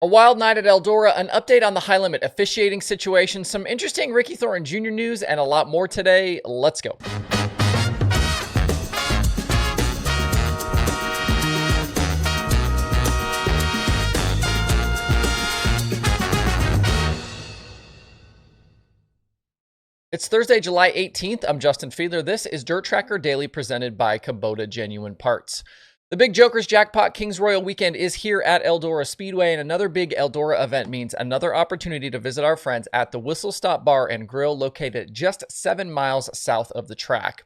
A wild night at Eldora, an update on the high limit officiating situation, some interesting Ricky Thornton Jr. news, and a lot more today. Let's go. It's Thursday, July 18th. I'm Justin Fiedler. This is DIRTRACKR Daily presented by Kubota Genuine Parts. The Big Joker's Jackpot Kings Royal Weekend is here at Eldora Speedway, and another big Eldora event means another opportunity to visit our friends at the Whistle Stop Bar and Grill located just 7 miles south of the track.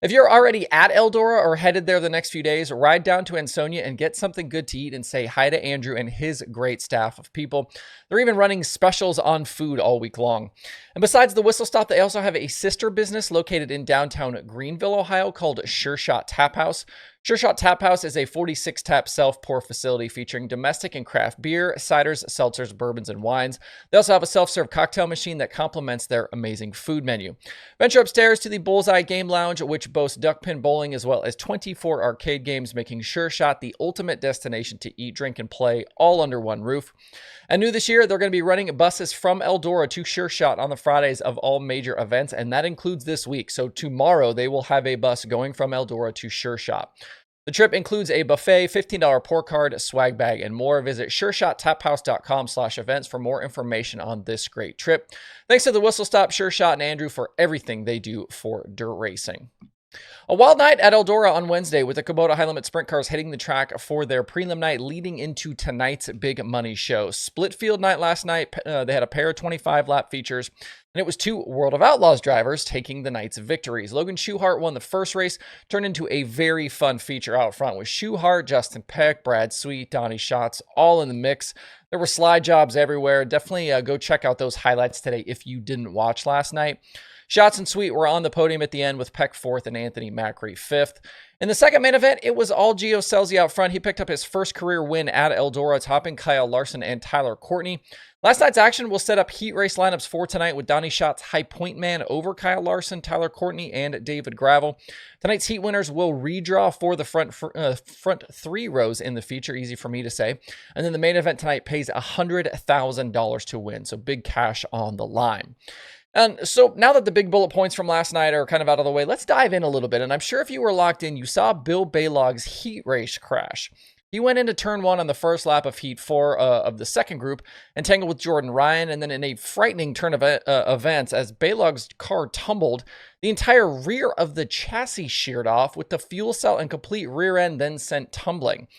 If you're already at Eldora or headed there the next few days, ride down to Ansonia and get something good to eat and say hi to Andrew and his great staff of people. They're even running specials on food all week long. And besides the Whistle Stop, they also have a sister business located in downtown Greenville, Ohio called Sure Shot Tap House. Sure Shot Tap House is a 46-tap self-pour facility featuring domestic and craft beer, ciders, seltzers, bourbons, and wines. They also have a self-serve cocktail machine that complements their amazing food menu. Venture upstairs to the Bullseye Game Lounge, which boasts duckpin bowling as well as 24 arcade games, making Sure Shot the ultimate destination to eat, drink, and play all under one roof. And new this year, they're going to be running buses from Eldora to Sure Shot on the Fridays of all major events, and that includes this week. So tomorrow, they will have a bus going from Eldora to Sure Shot. The trip includes a buffet, $15 pour card, swag bag, and more. Visit SureShotTapHouse.com/events for more information on this great trip. Thanks to the Whistle Stop, Sure Shot, and Andrew for everything they do for dirt racing. A wild night at Eldora on Wednesday with the Kubota High Limit Sprint Cars hitting the track for their prelim night leading into tonight's big money show. Split field night last night. They had a pair of 25-lap features, and it was 2 World of Outlaws drivers taking the night's victories. Logan Schuchart won the first race, turned into a very fun feature out front with Schuchart, Justin Peck, Brad Sweet, Donnie Schatz all in the mix. There were slide jobs everywhere. Definitely go check out those highlights today if you didn't watch last night. Schatz and Sweet were on the podium at the end with Peck 4th and Anthony Macri 5th. In the second main event, it was all Gio Scelzi out front. He picked up his first career win at Eldora, topping Kyle Larson and Tyler Courtney. Last night's action will set up heat race lineups for tonight with Donnie Schatz High Point Man over Kyle Larson, Tyler Courtney, and David Gravel. Tonight's heat winners will redraw for the front 3 rows in the feature, easy for me to say. And then the main event tonight pays $100,000 to win, so big cash on the line. And so now that the big bullet points from last night are kind of out of the way, let's dive in a little bit. And I'm sure if you were locked in, you saw Bill Balog's heat race crash. He went into turn 1 on the first lap of heat 4 of the second group and tangled with Jordan Ryan. And then in a frightening turn of events, as Balog's car tumbled, the entire rear of the chassis sheared off with the fuel cell and complete rear end then sent tumbling.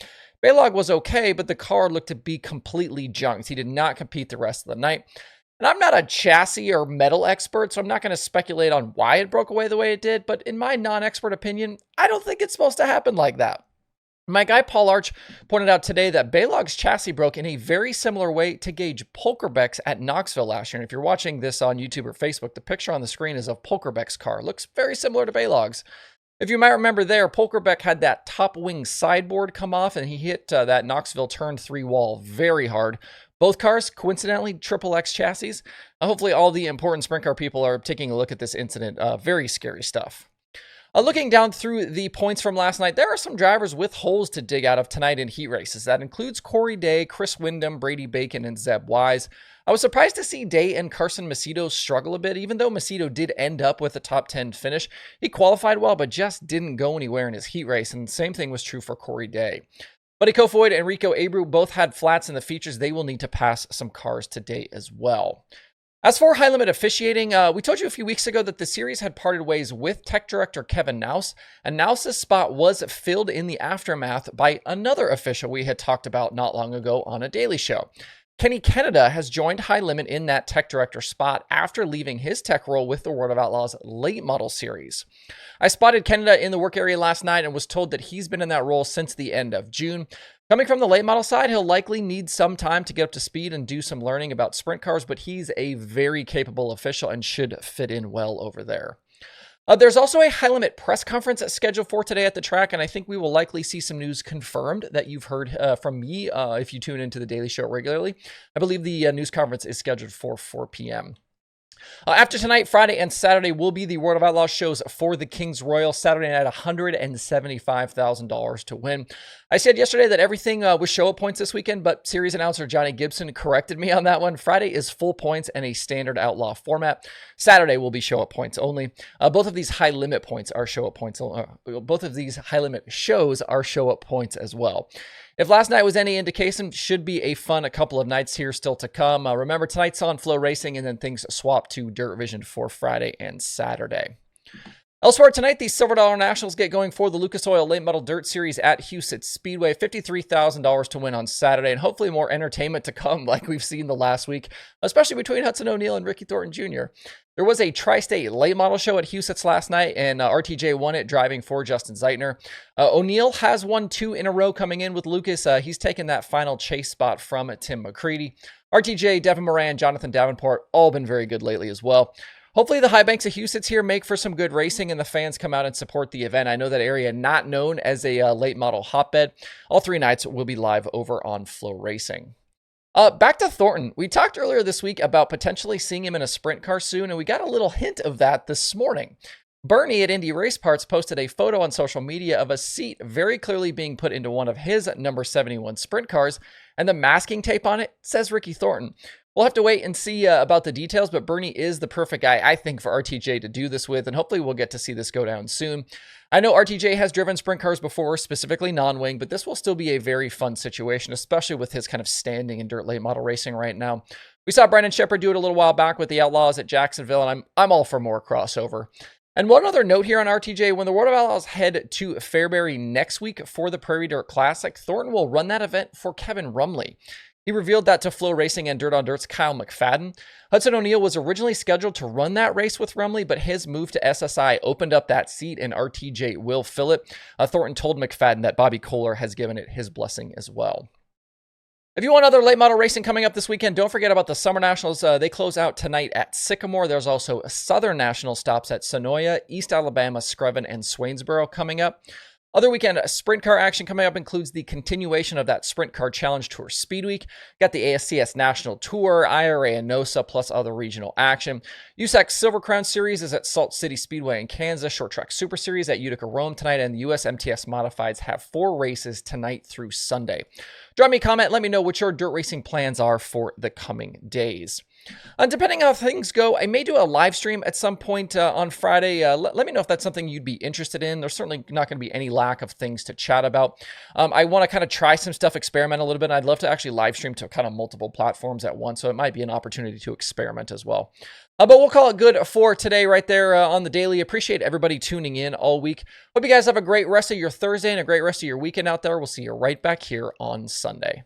Balog was okay, but the car looked to be completely junked. He did not compete the rest of the night. And I'm not a chassis or metal expert, so I'm not going to speculate on why it broke away the way it did, but in my non-expert opinion, I don't think it's supposed to happen like that. My guy Paul Arch pointed out today that Balog's chassis broke in a very similar way to Gage Polkerbeck's at Knoxville last year. And if you're watching this on YouTube or Facebook, the picture on the screen is of Polkerbeck's car. It looks very similar to Balog's. If you might remember there, Polkerbeck had that top wing sideboard come off, and he hit that Knoxville turn 3 wall very hard. Both cars, coincidentally, XXX chassis. Hopefully all the important sprint car people are taking a look at this incident. Very scary stuff. Looking down through the points from last night, there are some drivers with holes to dig out of tonight in heat races. That includes Corey Day, Chris Windham, Brady Bacon, and Zeb Wise. I was surprised to see Day and Carson Macedo struggle a bit, even though Macedo did end up with a top 10 finish. He qualified well, but just didn't go anywhere in his heat race, and the same thing was true for Corey Day. Buddy Kofoid and Rico Abreu both had flats in the features. They will need to pass some cars today as well. As for high limit officiating, we told you a few weeks ago that the series had parted ways with tech director Kevin Naus, and Naus's spot was filled in the aftermath by another official we had talked about not long ago on a daily show. Kenny Canada has joined High Limit in that tech director spot after leaving his tech role with the World of Outlaws late model series. I spotted Canada in the work area last night and was told that he's been in that role since the end of June. Coming from the late model side, he'll likely need some time to get up to speed and do some learning about sprint cars, but he's a very capable official and should fit in well over there. There's also a high limit press conference scheduled for today at the track, and I think we will likely see some news confirmed that you've heard from me if you tune into the Daily Show regularly. I believe the news conference is scheduled for 4 p.m. After tonight, Friday and Saturday will be the World of Outlaws shows for the Kings Royal. Saturday night, $175,000 to win. I said yesterday that everything was show-up points this weekend, but series announcer Johnny Gibson corrected me on that one. Friday is full points and a standard outlaw format. Saturday will be show-up points only. Both of these high-limit points are show-up points. Both of these high-limit shows are show-up points as well. If last night was any indication, should be a fun couple of nights here still to come. Remember, tonight's on Flow Racing, and then things swap to Dirt Vision for Friday and Saturday. Elsewhere tonight, the Silver Dollar Nationals get going for the Lucas Oil Late Model Dirt Series at Huset Speedway. $53,000 to win on Saturday, and hopefully more entertainment to come like we've seen the last week, especially between Hudson O'Neal and Ricky Thornton Jr. There was a Tri-State late model show at Huset's last night, and RTJ won it, driving for Justin Zeitner. O'Neal has won 2 in a row coming in with Lucas. He's taken that final chase spot from Tim McCready. RTJ, Devin Moran, Jonathan Davenport, all been very good lately as well. Hopefully the high banks of Huset's here make for some good racing and the fans come out and support the event. I know that area not known as a late model hotbed. All 3 nights will be live over on Flow Racing. Back to Thornton. We talked earlier this week about potentially seeing him in a sprint car soon, and we got a little hint of that this morning. Bernie at Indy Race Parts posted a photo on social media of a seat very clearly being put into one of his number 71 sprint cars, and the masking tape on it says Ricky Thornton. We'll have to wait and see about the details, but Bernie is the perfect guy, I think, for RTJ to do this with, and hopefully we'll get to see this go down soon. I know RTJ has driven sprint cars before, specifically non-wing, but this will still be a very fun situation, especially with his kind of standing in dirt late model racing right now. We saw Brandon Shepard do it a little while back with the Outlaws at Jacksonville, and I'm all for more crossover. And one other note here on RTJ, when the World of Outlaws head to Fairbury next week for the Prairie Dirt Classic, Thornton will run that event for Kevin Rumley. He revealed that to Flow Racing and Dirt on Dirt's Kyle McFadden. Hudson O'Neal was originally scheduled to run that race with Rumley, but his move to SSI opened up that seat, and RTJ will fill it. Thornton told McFadden that Bobby Kohler has given it his blessing as well. If you want other late model racing coming up this weekend, don't forget about the Summer Nationals. They close out tonight at Sycamore. There's also Southern National stops at Sonoya, East Alabama, Screven, and Swainsboro coming up. Other weekend sprint car action coming up includes the continuation of that Sprint Car Challenge Tour Speed Week. Got the ASCS National Tour, IRA and NOSA, plus other regional action. USAC Silver Crown Series is at Salt City Speedway in Kansas. Short Track Super Series at Utica Rome tonight, and the US MTS Modifieds have 4 races tonight through Sunday. Drop me a comment. Let me know what your dirt racing plans are for the coming days. Depending on how things go, I may do a live stream at some point on Friday. Let me know if that's something you'd be interested in. There's certainly not going to be any lack of things to chat about. I want to kind of try some stuff, experiment a little bit. And I'd love to actually live stream to kind of multiple platforms at once, so it might be an opportunity to experiment as well. But we'll call it good for today right there on the daily. Appreciate everybody tuning in all week. Hope you guys have a great rest of your Thursday and a great rest of your weekend out there. We'll see you right back here on Sunday.